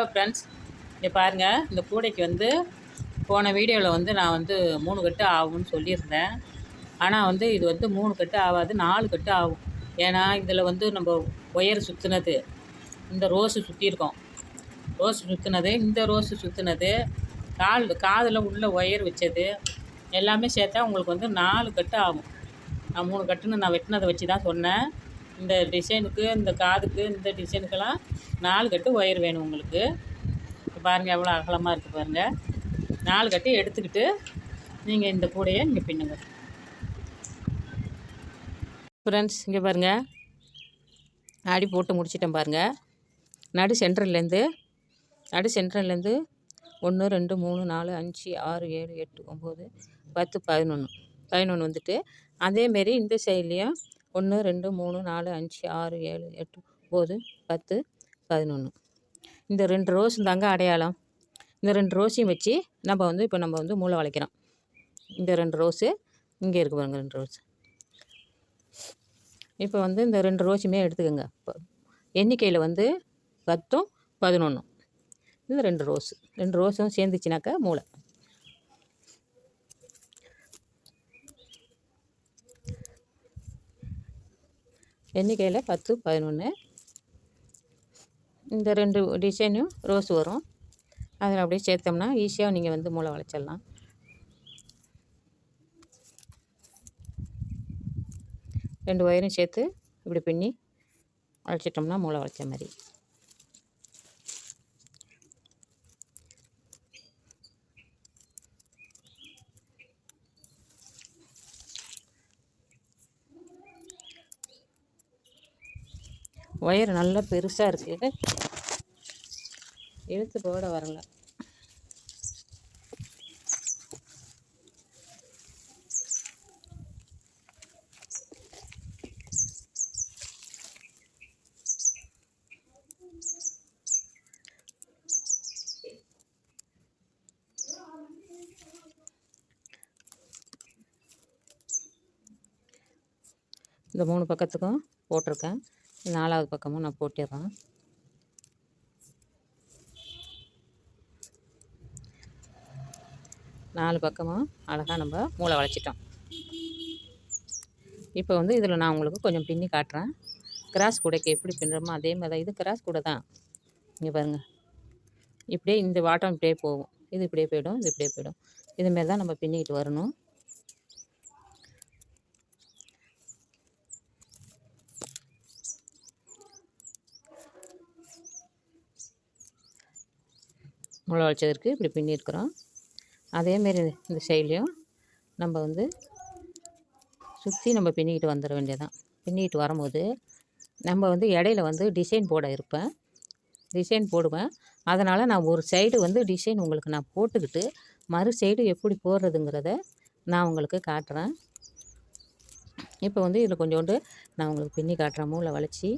Hello friends, இங்கே பாருங்கள். இந்த கூடைக்கு வந்து போன வீடியோவில் வந்து நான் வந்து 3 கட்டு ஆகும்னு சொல்லியிருந்தேன். ஆனால் வந்து இது வந்து 3 கட்டு ஆகாது, 4 கட்டு ஆகும். ஏன்னா இதில் வந்து நம்ம ஒயர் சுற்றுனது, இந்த ரோஸு சுற்றியிருக்கோம், ரோஸு சுற்றுனது, இந்த ரோஸு சுற்றுனது, காதில் உள்ள ஒயர் வச்சது எல்லாமே சேர்த்தா உங்களுக்கு வந்து 4 கட்டு ஆகும். நான் 3 கட்டுன்னு நான் வெட்டினதை வச்சு தான் சொன்னேன். இந்த டிசைனுக்கு, இந்த காதுக்கு, இந்த டிசைனுக்கெல்லாம் 4 கட்டு ஒயர் வேணும் உங்களுக்கு. பாருங்கள் எவ்வளோ அகலமாக இருக்குது பாருங்கள். 4 கட்டு எடுத்துக்கிட்டு நீங்கள் இந்த கூடையை இங்கே பின்னுங்க ஃப்ரெண்ட்ஸ். இங்கே பாருங்கள், அடி போட்டு முடிச்சிட்டேன் பாருங்கள். நடு சென்டர்லேருந்து 1 2 3 4 5 6 7 8 9 10 11 வந்துட்டு, அதேமாரி இந்த சைட்லேயும் 1 2 3 4 5 6 7 8 9 10 11. இந்த 2 ரோஸ் தாங்க அடையாளம். இந்த 2 ரோஸையும் வச்சு நம்ம வந்து மூளை வளைக்கிறோம். இந்த 2 ரோஸு இங்கே இருக்குது பாருங்க, 2 ரோஸ். இப்போ வந்து இந்த 2 ரோஸுமே எடுத்துக்கோங்க. எண்ணிக்கையில் வந்து 10 11. இது 2 ரோஸும் சேர்ந்துச்சுனாக்கா மூளை. எண்ணிக்கையில் 10 11. இந்த 2 டிசைனும் ரோஸ் வரும். அதில் அப்படியே சேர்த்தோம்னா ஈஸியாக நீங்கள் வந்து மூளை வளைச்சிடலாம். ரெண்டு ஒயரும் சேர்த்து இப்படி பின்னி வளைச்சிட்டோம்னா மூளை வளைச்ச மாதிரி. ஒயர் நல்லா பெருசாக இருக்குது, இழுத்து போட வரல. இந்த 3 பக்கத்துக்கும் போட்டிருக்கேன். 4வது பக்கமும் நான் போட்டிடுறேன். நாலு பக்கமும் அழகாக நம்ம மூளை வளைச்சிட்டோம். இப்போ வந்து இதில் நான் உங்களுக்கு கொஞ்சம் பின்னி காட்டுறேன். கிராஸ் கூடைக்கு எப்படி பின்னுறோமோ அதே மாதிரி தான். இது கிராஸ் கூடை தான். இங்கே பாருங்கள், இப்படியே இந்த வாட்டம் இப்படியே போகும், இது இப்படியே போயிடும், இது இப்படியே போயிடும். இதுமாரி தான் நம்ம பின்னிக்கிட்டு வரணும். மூளை வளைச்சதற்கு இப்படி பின்னிருக்கிறோம். அதேமாரி இந்த சைட்லேயும் நம்ம வந்து சுற்றி நம்ம பின்னிக்கிட்டு வந்துட வேண்டியதான். பின்னிக்கிட்டு வரும்போது நம்ம வந்து இடையில வந்து டிசைன் போடுவேன். அதனால் நான் ஒரு சைடு வந்து டிசைன் உங்களுக்கு நான் போட்டுக்கிட்டு மறு சைடு எப்படி போடுறதுங்கிறத நான் உங்களுக்கு காட்டுறேன். இப்போ வந்து இதில் கொஞ்சோண்டு நான் உங்களுக்கு பின்னி காட்டுறேன். மூளை வளைச்சி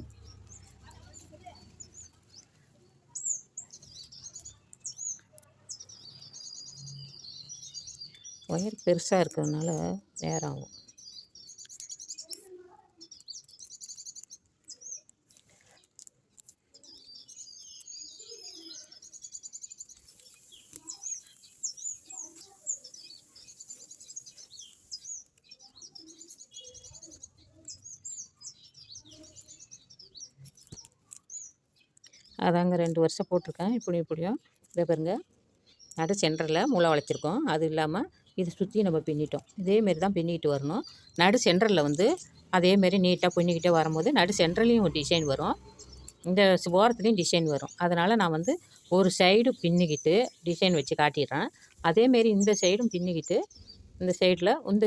ஒயர் பெருசாக இருக்கிறதுனால நேரம் ஆகும். அதாங்க 2 வருஷம் போட்டிருக்கேன். இப்படியும் இதை பாருங்க, நடு சென்டரில் மூளை வளைச்சிருக்கோம். அது இல்லாமல் இது சுற்றி நம்ம பின்னிட்டோம். இதேமாரி தான் பின்னிக்கிட்டு வரணும். நடு சென்டரில் வந்து அதேமாரி நீட்டாக பின்னிக்கிட்டே வரும்போது நடு சென்டர்லேயும் ஒரு டிசைன் வரும், இந்த ஓரத்துலேயும் டிசைன் வரும். அதனால் நான் வந்து ஒரு சைடு பின்னிக்கிட்டு டிசைன் வச்சு காட்டிடுறேன். அதேமாரி இந்த சைடும் பின்னிக்கிட்டு இந்த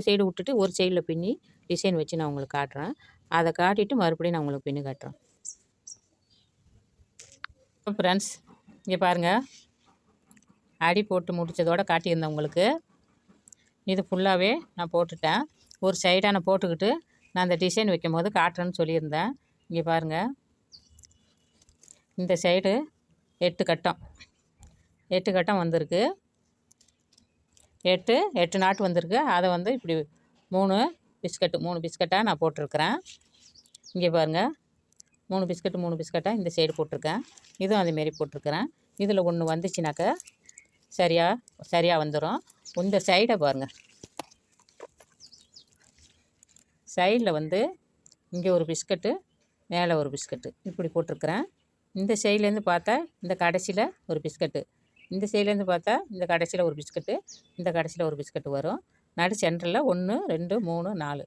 சைடு விட்டுட்டு ஒரு சைடில் பின்னி டிசைன் வச்சு நான் உங்களுக்கு காட்டுறேன். அதை காட்டிட்டு மறுபடியும் நான் உங்களுக்கு பின்னி காட்டுறேன். ஃப்ரெண்ட்ஸ், இங்கே பாருங்கள், அடி போட்டு முடித்ததோடு காட்டியிருந்தேன் உங்களுக்கு. இது ஃபுல்லாகவே நான் போட்டுட்டேன். ஒரு சைடாக நான் போட்டுக்கிட்டு நான் அந்த டிசைன் வைக்கும் போது காட்டுறேன்னு சொல்லியிருந்தேன். இங்கே பாருங்கள், இந்த சைடு 8 கட்டம் வந்திருக்கு. 8 நாட்டு வந்திருக்கு. அதை வந்து இப்படி 3 பிஸ்கட்டாக நான் போட்டிருக்கிறேன். இங்கே பாருங்கள், 3 பிஸ்கட்டாக இந்த சைடு போட்டிருக்கேன். இதுவும் அதேமாரி போட்டிருக்கிறேன். இதில் ஒன்று வந்துச்சுனாக்கா சரியாக வந்துடும். இந்த சைடை பாருங்கள், சைடில் வந்து இங்கே ஒரு பிஸ்கட்டு, மேலே ஒரு பிஸ்கட்டு இப்படி போட்டிருக்கிறேன். இந்த சைட்லேருந்து பார்த்தா இந்த கடைசியில் ஒரு பிஸ்கட்டு, இந்த சைட்லேருந்து பார்த்தா இந்த கடைசியில் ஒரு பிஸ்கட்டு, இந்த கடைசியில் ஒரு பிஸ்கட்டு வரும். நடு சென்டரில் 1 2 3 4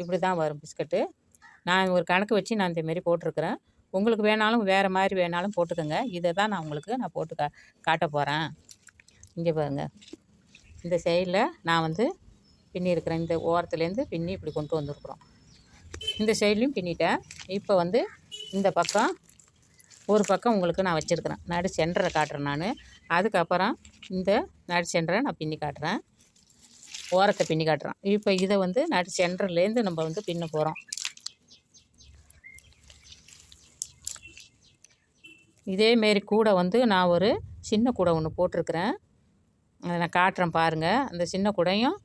இப்படி தான் வரும் பிஸ்கட்டு. நான் ஒரு கணக்கு வச்சு நான் இந்தமாரி போட்டிருக்கிறேன். உங்களுக்கு வேணாலும் வேறு மாதிரி வேணாலும் போட்டுக்கோங்க. இதை தான் நான் உங்களுக்கு போட்டு காட்ட போகிறேன். இங்கே பாருங்கள், இந்த சைடில் நான் வந்து பின்னி இருக்கிறேன். இந்த ஓரத்துலேருந்து பின்னி இப்படி கொண்டு வந்துருக்குறோம். இந்த சைட்லேயும் பின்னிட்டேன். இப்போ வந்து இந்த பக்கம் ஒரு பக்கம் உங்களுக்கு நான் வச்சுருக்கிறேன். நடு சென்டரை காட்டுறேன் நான். அதுக்கப்புறம் இந்த நடு சென்டரை நான் பின்னி காட்டுறேன், ஓரத்தை பின்னி காட்டுறேன். இப்போ இதை வந்து நடு சென்டர்லேருந்து நம்ம வந்து பின்ன போகிறோம். இதேமாரி கூடை வந்து நான் ஒரு சின்ன கூடை ஒன்று போட்டிருக்கிறேன். அதை நான் காட்டுறேன் பாருங்கள். அந்த சின்ன கூடையும்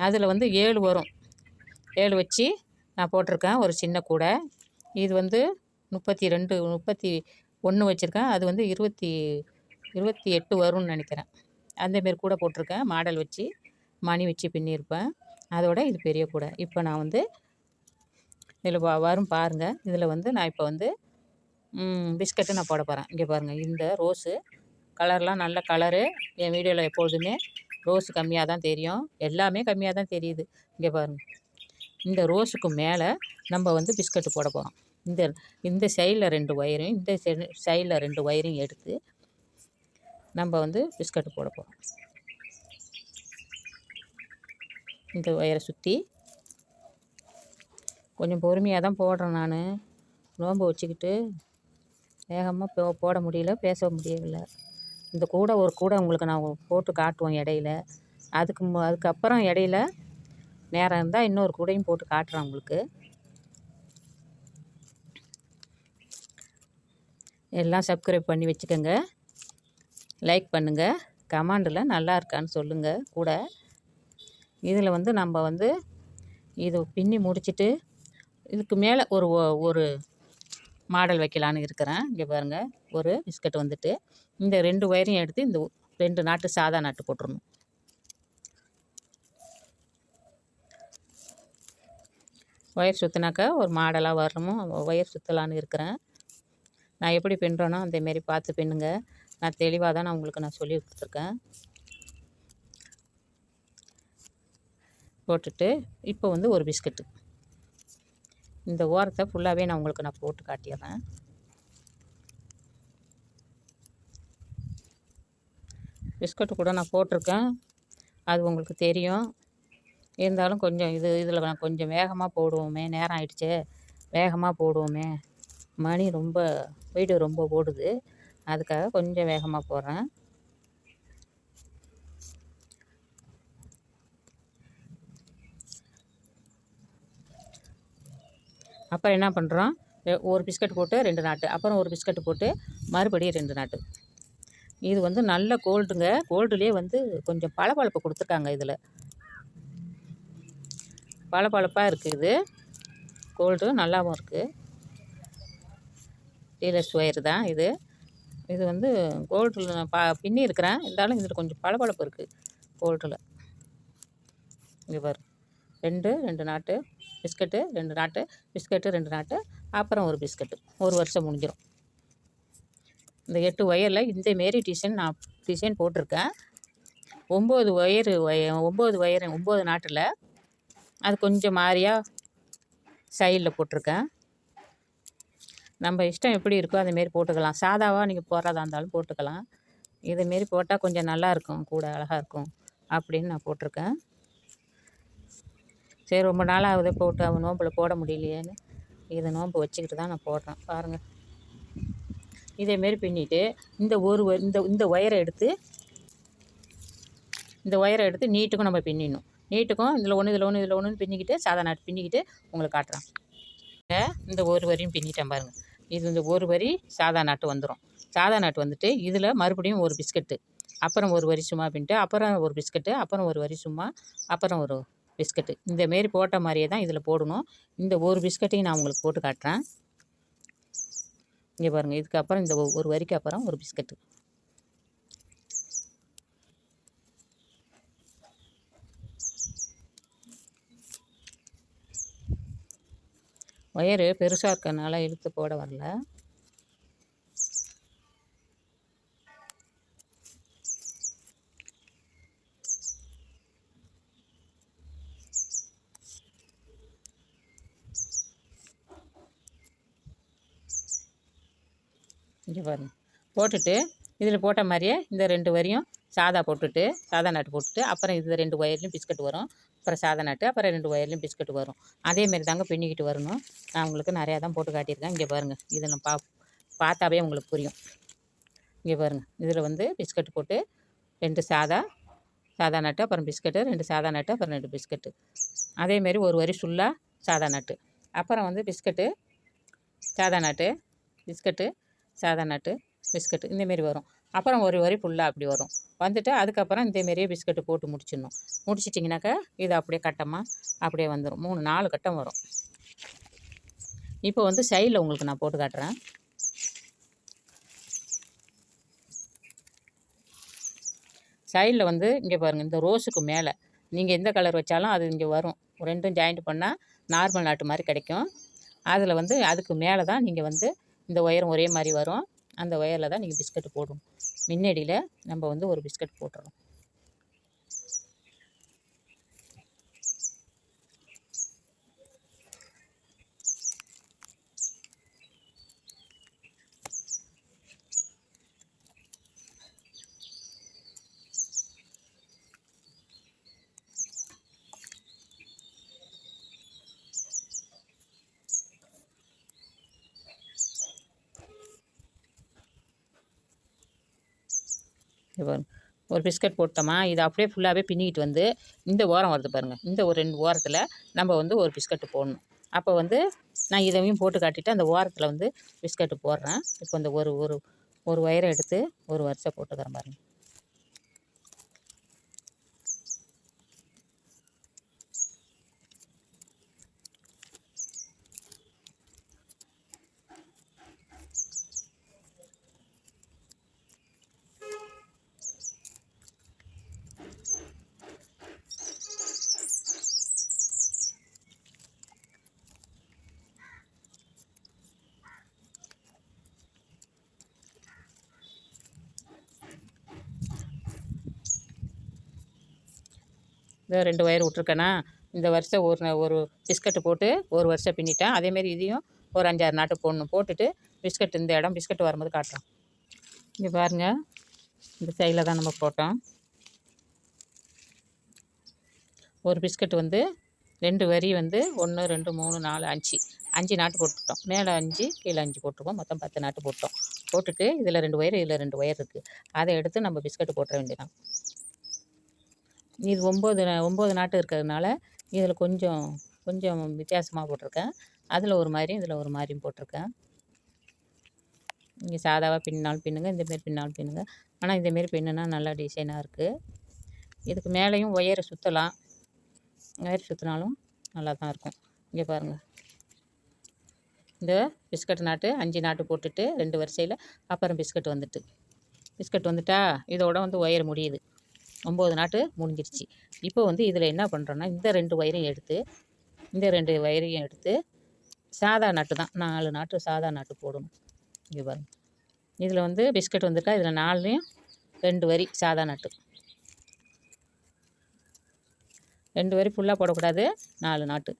அதில் வந்து 7 வரும். 7 வச்சு நான் போட்டிருக்கேன் ஒரு சின்ன கூடை. இது வந்து 32 31 வச்சுருக்கேன். அது வந்து 28 வரும்னு நினைக்கிறேன். அந்தமாரி கூடை போட்டிருக்கேன். மாடல் வச்சு மணி வச்சு பின்னியிருப்பேன். அதோட இது பெரிய கூடை. இப்போ நான் வந்து இதில் வரும் பாருங்கள். இதில் வந்து நான் இப்போ வந்து பிஸ்கட்டு நான் போட போகிறேன். இங்கே பாருங்கள், இந்த ரோஸு கலர்லாம் நல்ல கலரு. என் வீடியோவில் எப்பொழுதுமே ரோஸு கம்மியாக தான் தெரியும், எல்லாமே கம்மியாக தான் தெரியுது. இங்கே பாருங்கள், இந்த ரோஸுக்கு மேலே நம்ம வந்து பிஸ்கட்டு போட போகிறோம். இந்த சைடில் 2 ஒயரையும் இந்த சைடில் 2 ஒயரையும் எடுத்து நம்ம வந்து பிஸ்கட்டு போட போகிறோம். இந்த ஒயரை சுற்றி கொஞ்சம் பொறுமையாக தான் போடுறேன் நான். நோன்பு வச்சுக்கிட்டு வேகமாக போட முடியல, பேச முடியவில்லை. இந்த கூடை ஒரு கூடை உங்களுக்கு நான் போட்டு காட்டுவோம் இடையில. அதுக்கப்புறம் இடையில நேரம் இருந்தால் இன்னொரு கூடையும் போட்டு காட்டுறேன் உங்களுக்கு. எல்லாம் சப்ஸ்கிரைப் பண்ணி வச்சுக்கோங்க, லைக் பண்ணுங்கள், கமெண்டில் நல்லா இருக்கான்னு சொல்லுங்கள். கூட இதில் வந்து நம்ம வந்து இது பின்னி முடிச்சுட்டு இதுக்கு மேலே ஒரு மாடல் வைக்கலான்னு இருக்கிறேன். இங்கே பாருங்கள், ஒரு பிஸ்கட் வந்துட்டு இந்த 2 ஒயரையும் எடுத்து இந்த 2 நாட்டு சாதா நாட்டு போட்டுடணும். ஒயர் சுற்றினாக்கா ஒரு மாடலாக வரணும். ஒயர் சுற்றலான்னு இருக்கிறேன். நான் எப்படி பின்னுறேனோ அந்தமாரி பார்த்து பின்னுங்க. நான் தெளிவாக தான் நான் சொல்லி கொடுத்துருக்கேன். போட்டுட்டு இப்போ வந்து ஒரு பிஸ்கட்டு இந்த ஓரத்தை ஃபுல்லாகவே நான் உங்களுக்கு போட்டு காட்டிடுறேன். பிஸ்கட்டு கூட நான் போட்டிருக்கேன், அது உங்களுக்கு தெரியும். இருந்தாலும் கொஞ்சம் இதில் நான் கொஞ்சம் வேகமாக போடுவோமே, நேரம் ஆயிடுச்சே, வேகமாக போடுவோமே, மணி ரொம்ப வீடியோ ரொம்ப ஓடுது, அதுக்காக கொஞ்சம் வேகமாக போடுறேன். அப்புறம் என்ன பண்ணுறோம், ஒரு பிஸ்கட் போட்டு 2 நாட்டு, அப்புறம் ஒரு பிஸ்கட்டு போட்டு மறுபடியும் 2 நாட்டு. இது வந்து நல்ல கோல்டுங்க. கோல்டுலேயே வந்து கொஞ்சம் பளபளப்பு கொடுத்துருக்காங்க. இதில் பளபளப்பாக இருக்குது. இது கோல்டு நல்லாவும் இருக்குது. டீலர்ஸ் ஒயர் தான் இது. இது வந்து கோல்டில் நான் பின்னி இருக்கிறேன். இருந்தாலும் இதில் கொஞ்சம் பளபளப்பு இருக்குது கோல்டில். இங்கே பாரு, 2 நாட்டு பிஸ்கட்டு, 2 நாட்டு பிஸ்கட்டு, 2 நாட்டு, அப்புறம் ஒரு பிஸ்கட்டு. ஒரு வருஷம் முடிஞ்சிடும். இந்த 8 ஒயரில் இந்தமாரி நான் டிசைன் போட்டிருக்கேன். 9 ஒயர் 9 நாட்டில் அது கொஞ்சம் மாதிரியாக சைடில் போட்டிருக்கேன். நம்ம இஷ்டம் எப்படி இருக்கோ அதுமாரி போட்டுக்கலாம். சாதாவாக நீங்கள் போடுறதா இருந்தாலும் போட்டுக்கலாம். இதுமாரி போட்டால் கொஞ்சம் நல்லாயிருக்கும், கூட அழகாக இருக்கும் அப்படின்னு நான் போட்டிருக்கேன். சரி, ரொம்ப நாளாக போட்டு நோம்பில் போட முடியலையேன்னு இதை நோன்பு வச்சுக்கிட்டு தான் நான் போடுறேன். பாருங்கள், இதேமாரி பின்னிட்டு இந்த ஒயரை எடுத்து நீட்டுக்கும் நம்ம பின்னிடணும். நீட்டுக்கும் இதில் ஒன்று பின்னிக்கிட்டு சாதா நாட்டு பின்னிக்கிட்டு உங்களுக்கு காட்டுறேன். இந்த ஒரு வரியும் பின்னிட்டேன் பாருங்கள். இது இந்த ஒரு வரி சாதா நாட்டு வந்துடும். சாதா நாட்டு வந்துட்டு இதில் மறுபடியும் ஒரு பிஸ்கட்டு, அப்புறம் ஒரு வரி சும்மா பின்னிட்டு, அப்புறம் ஒரு பிஸ்கட்டு, அப்புறம் ஒரு வரி சும்மா, அப்புறம் ஒரு பிஸ்கட்டு. இந்தமாரி போட்ட மாதிரியே தான் இதில் போடணும். இந்த ஒரு பிஸ்கட்டையும் நான் உங்களுக்கு போட்டு காட்டுறேன். இங்கே பாருங்கள், இதுக்கப்புறம் இந்த ஒரு வரிக்கு அப்புறம் ஒரு பிஸ்கட்டு. ஒயரு பெருசாக இருக்கிறதுனால இழுத்து போட வரல. இங்கே பாருங்க, போட்டுட்டு இதில் போட்ட மாதிரியே இந்த 2 வரியும் சாதா போட்டுட்டு, சாதா நாட்டு போட்டுட்டு, அப்புறம் இது 2 ஒயர்லையும் பிஸ்கட் வரும். அப்புறம் சாதா நாட்டு, அப்புறம் 2 ஒயர்லையும் பிஸ்கட் வரும். அதேமாரி தாங்க பின்னிக்கிட்டு வரணும். நான் உங்களுக்கு நிறையா தான் போட்டு காட்டியிருக்கேன். இங்கே பாருங்கள், இதை நான் பார்த்தாவே உங்களுக்கு புரியும். இங்கே பாருங்கள், இதில் வந்து பிஸ்கட் போட்டு 2 சாதா நாட்டு, அப்புறம் பிஸ்கட்டு, 2 சாதா நாட்டு, அப்புறம் 2 பிஸ்கட்டு. அதேமாரி ஒரு வரி ஃபுல்லாக சாதா நாட்டு, அப்புறம் வந்து பிஸ்கட்டு, சாதா நாட்டு, பிஸ்கட்டு, சாதா நாட்டு, பிஸ்கட்டு, இந்தமாரி வரும். அப்புறம் ஒரு வரி ஃபுல்லாக அப்படி வரும். வந்துட்டு அதுக்கப்புறம் இந்தமாரியே பிஸ்கட்டு போட்டு முடிச்சிடணும். முடிச்சிட்டிங்கனாக்கா இது அப்படியே கட்டமாக அப்படியே வந்துடும். 4 கட்டம் வரும். இப்போ வந்து சைடில் உங்களுக்கு நான் போட்டு காட்டுறேன். சைடில் வந்து இங்கே பாருங்கள், இந்த ரோஸுக்கு மேலே நீங்கள் எந்த கலர் வச்சாலும் அது இங்கே வரும். 2ம் ஜாயிண்ட் பண்ணால் நார்மல் நாட்டு மாதிரி கிடைக்கும். அதில் வந்து அதுக்கு மேலே தான் நீங்கள் வந்து இந்த ஒயரும் ஒரே மாதிரி வரும். அந்த ஒயரில் தான் நீங்கள் பிஸ்கட்டு போடணும். முன்னாடியில் நம்ம வந்து ஒரு பிஸ்கட் போட்டுறோம். ஒரு பிஸ்கட் போட்டோமா, இதை அப்படியே ஃபுல்லாகவே பின்னிக்கிட்டு வந்து இந்த ஓரம் வருது பாருங்கள், இந்த ஒரு 2 ஓரத்தில் நம்ம வந்து ஒரு பிஸ்கட்டு போடணும். அப்போ வந்து நான் இதையும் போட்டு காட்டிட்டு அந்த ஓரத்தில் வந்து பிஸ்கட்டு போடுறேன். இப்போ இந்த ஒரு ஒரு ஒரு ஒயரை எடுத்து ஒரு வரிசை போட்டுக்கிறேன் பாருங்கள். இந்த 2 ஒயர் விட்ருக்கேன்னா, இந்த வரிசை ஒரு பிஸ்கட்டு போட்டு ஒரு வரிசை பின்னிட்டேன். அதேமாரி இதையும் ஒரு 5, 6 நாட்டு போடணும். போட்டுட்டு பிஸ்கட் இந்த இடம் பிஸ்கட் வரும்போது காட்டுறோம். இங்கே பாருங்கள், இந்த சைடில் தான் நம்ம போட்டோம். ஒரு பிஸ்கட் வந்து 2 வரி வந்து 1, 2, 3, 4, 5 நாட்டு போட்டுட்டோம். மேலே 5 கீழே 5 போட்டிருக்கோம். மொத்தம் 10 நாட்டு போட்டோம். போட்டுட்டு இதில் 2 ஒயர், இதில் 2 ஒயர் இருக்குது. அதை எடுத்து நம்ம பிஸ்கட்டு போட்டுற வேண்டியதான். இது 9 நாட்டு இருக்கிறதுனால இதில் கொஞ்சம் வித்தியாசமாக போட்டிருக்கேன். அதில் ஒரு மாதிரியும் இதில் ஒரு மாதிரியும் போட்டிருக்கேன். நீங்கள் சாதாவாக பின்னாலும் பின்னுங்க, இந்தமாரி பின்னாலும் பின்னுங்க. ஆனால் இந்தமாரி பின்னுனா நல்லா டிசைனாக இருக்குது. இதுக்கு மேலேயும் ஒயரை சுற்றலாம். ஒயர் சுற்றினாலும் நல்லா தான் இருக்கும். இங்கே பாருங்கள், இந்த பிஸ்கட் நாட்டு 5 நாட்டு போட்டுட்டு 2 வரிசையில் அப்புறம் பிஸ்கட் வந்துட்டா இதோட வந்து ஒயர் முடியுது. 9 நாட்டு முடிஞ்சிருச்சு. இப்போ வந்து இதில் என்ன பண்ணுறோன்னா, இந்த 2 ஒயரையும் எடுத்து சாதா நாட்டு தான் 4 நாட்டு சாதா நாட்டு போடணும். இங்கே பாருங்கள், இதில் வந்து பிஸ்கட் வந்துருக்கா, இதில் 4லையும் 2 வரி சாதா நாட்டு. 2 வரி ஃபுல்லாக போடக்கூடாது, 4 நாட்டு.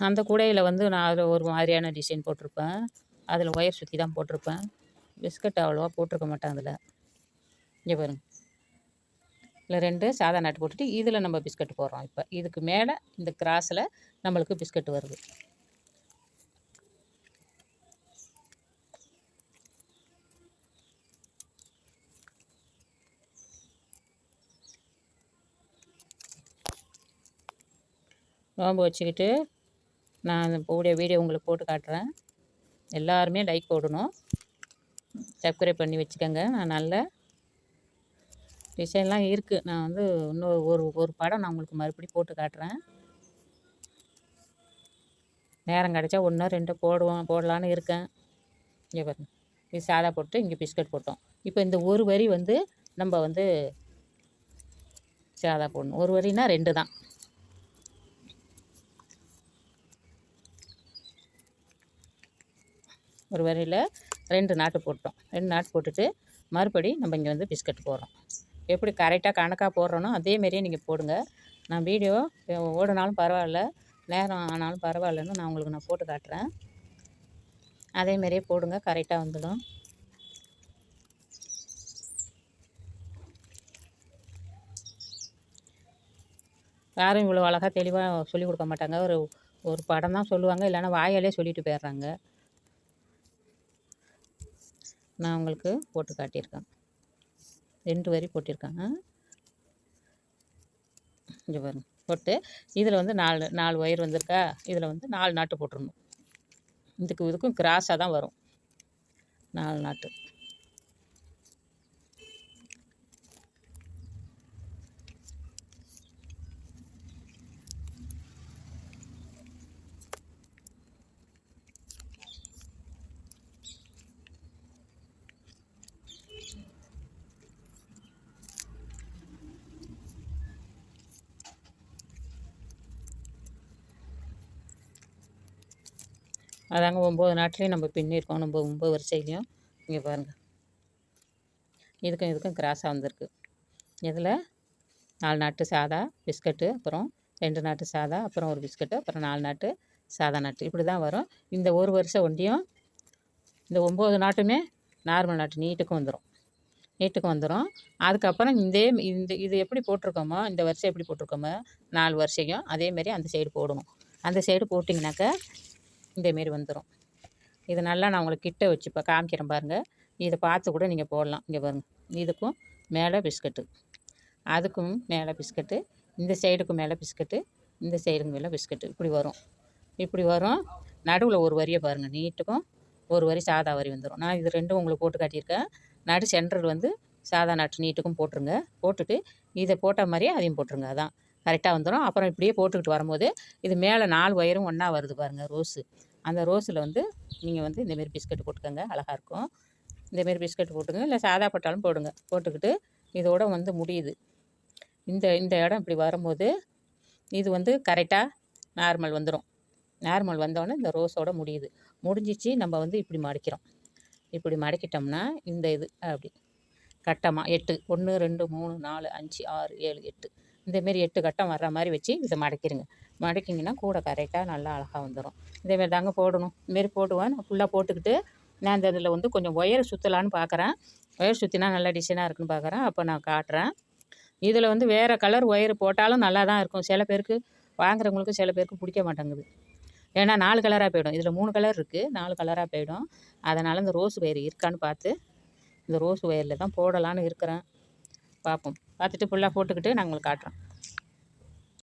அந்த கூடையில் வந்து நான் அதில் ஒரு மாதிரியான டிசைன் போட்டிருப்பேன். அதில் ஒயர் சுற்றி தான் போட்டிருப்பேன். பிஸ்கட் அவ்வளோவா போட்டிருக்க மாட்டேன் அதில். இங்கே பாருங்கள், இதில் 2 சாதா நாட்டு போட்டுட்டு இதில் நம்ம பிஸ்கட் போடுறோம். இப்போ இதுக்கு மேலே இந்த கிராஸில் நம்மளுக்கு பிஸ்கட் வருது. நோம்பு வச்சுக்கிட்டு நான் அந்த வீடியோ உங்களுக்கு போட்டு காட்டுறேன். எல்லாருமே லைக் போடணும், சப்ஸ்கிரைப் பண்ணி வச்சுக்கோங்க. நான் நல்ல டிசைன்லாம் இருக்குது. நான் வந்து இன்னொரு ஒரு படம் நான் உங்களுக்கு மறுபடியும் போட்டு காட்டுறேன். நேரம் கிடச்சா 1 2 போடலான்னு இருக்கேன். இங்கே பாருங்க, இது சாதா போட்டு இங்கே பிஸ்கட் போட்டோம். இப்போ இந்த ஒரு வரி வந்து நம்ம வந்து சாதா போடணும். ஒரு வரினா 2 தான். ஒரு வரியில் 2 நாட்டு போட்டோம். 2 நாட்டு போட்டுட்டு மறுபடி நம்ம இங்கே வந்து பிஸ்கட் போடுறோம். எப்படி கரெக்டாக கணக்காக போடுறோனோ அதேமாரியே நீங்கள் போடுங்க. நான் வீடியோ ஓடினாலும் பரவாயில்ல, நேரம் ஆனாலும் பரவாயில்லன்னு நான் உங்களுக்கு போட்டு காட்டுறேன். அதேமாரியே போடுங்க, கரெக்டாக வந்துடும். யாரும் இவ்வளோ அழகாக தெளிவாக சொல்லிக் கொடுக்க மாட்டாங்க. ஒரு படம் தான் சொல்லுவாங்க, இல்லைன்னா வாயாலே சொல்லிட்டு போயிடுறாங்க. நான் உங்களுக்கு போட்டு காட்டியிருக்கேன். 2 வரி போட்டிருக்கேன். இங்கே பாருங்க, போட்டு இதில் வந்து 4 ஒயர் வந்திருக்கா. இதில் வந்து 4 நாட்டு போட்டுடணும். இதுக்கும் கிராஸாக தான் வரும் 4 நாட்டு. அதாங்க 9 நாட்லேயும் நம்ம பின்னிருக்கோம். நம்ம 9 வரிசையிலையும் இங்கே பாருங்கள், இதுக்கும் கிராஸாக வந்திருக்கு. இதில் 4 நாட்டு சாதா பிஸ்கட்டு, அப்புறம் 2 நாட்டு சாதா, அப்புறம் ஒரு பிஸ்கட்டு, அப்புறம் 4 நாட்டு சாதா நாட்டு, இப்படி தான் வரும். இந்த ஒரு வரிசை ஒண்டியும் இந்த 9 நாட்டுமே நார்மல் நாட்டு நீட்டுக்கும் வந்துடும். அதுக்கப்புறம் இது எப்படி போட்டிருக்கோமோ, இந்த வரிசை எப்படி போட்டிருக்கோமோ 4 வரிசையும் அதேமாரி அந்த சைடு போடணும். அந்த சைடு போட்டிங்கனாக்கா இந்தமாரி வந்துடும். இது நல்லா நான் உங்களுக்கு கிட்ட வச்சு இப்போ காமிக்கிறேன் பாருங்கள். இதை பார்த்து கூட நீங்கள் போடலாம். இங்கே பாருங்கள், இதுக்கும் மேலே பிஸ்கட்டு, அதுக்கும் மேலே பிஸ்கட்டு, இந்த சைடுக்கும் மேலே பிஸ்கட்டு, இந்த சைடுக்கு மேலே பிஸ்கட்டு, இப்படி வரும். நடுவில் ஒரு வரியை பாருங்கள், நீட்டுக்கும் ஒரு வரி சாதா வரி வந்துடும். நான் இது 2 உங்களுக்கு போட்டு காட்டியிருக்கேன். நடு சென்டர் வந்து சாதா நாட்டு நீட்டுக்கும் போட்டுருங்க. போட்டுட்டு இதை போட்ட மாதிரியே அதையும் போட்டுருங்க. அதான் கரெக்டாக வந்துடும். அப்புறம் இப்படியே போட்டுக்கிட்டு வரும்போது இது மேலே 4 ஒயரும் ஒன்றா வருது பாருங்கள், ரோஸு. அந்த ரோஸில் வந்து நீங்கள் வந்து இந்தமாரி பிஸ்கட்டு போட்டுக்கோங்க, அழகாக இருக்கும். இந்தமாரி பிஸ்கட் போட்டுங்க, இல்லை சாதா போட்டாலும் போடுங்க. போட்டுக்கிட்டு இதோட வந்து முடியுது. இந்த இடம் இப்படி வரும்போது இது வந்து கரெக்டாக நார்மல் வந்துடும். நார்மல் வந்தோடனே இந்த ரோஸோட முடிஞ்சிச்சு. நம்ம வந்து இப்படி மடிக்கிறோம். இப்படி மடக்கிட்டோம்னா இந்த இது அப்படி கட்டமாக 8 1 2 3 4 5 6 7 8 இந்தமாரி 8 கட்டம் வர்ற மாதிரி வச்சு இதை மடக்கிங்கன்னா கூட கரெக்டாக நல்லா அழகாக வந்துடும். இதேமாரி தாங்க போடணும். இதுமாரி போடுவேன். நான் ஃபுல்லாக போட்டுக்கிட்டு நான் இந்த இதில் வந்து கொஞ்சம் ஒயர் சுற்றலான்னு பார்க்குறேன். ஒயர் சுற்றினா நல்லா டிசைனாக இருக்குன்னு பார்க்குறேன். அப்போ நான் காட்டுறேன். இதில் வந்து வேறு கலர் ஒயர் போட்டாலும் நல்லா தான் இருக்கும். சில பேருக்கு வாங்குறவங்களுக்கு சில பேருக்கு பிடிக்க மாட்டேங்குது. ஏன்னா 4 கலராக போயிடும். இதில் 3 கலர் இருக்குது, 4 கலராக போயிடும். அதனால் இந்த ரோஸ் ஒயர் இருக்கான்னு பார்த்து இந்த ரோஸ் ஒயரில் தான் போடலான்னு இருக்கிறேன். பார்ப்போம். பார்த்துட்டு ஃபுல்லாக போட்டுக்கிட்டு நான் உங்களுக்கு காட்டுறேன்.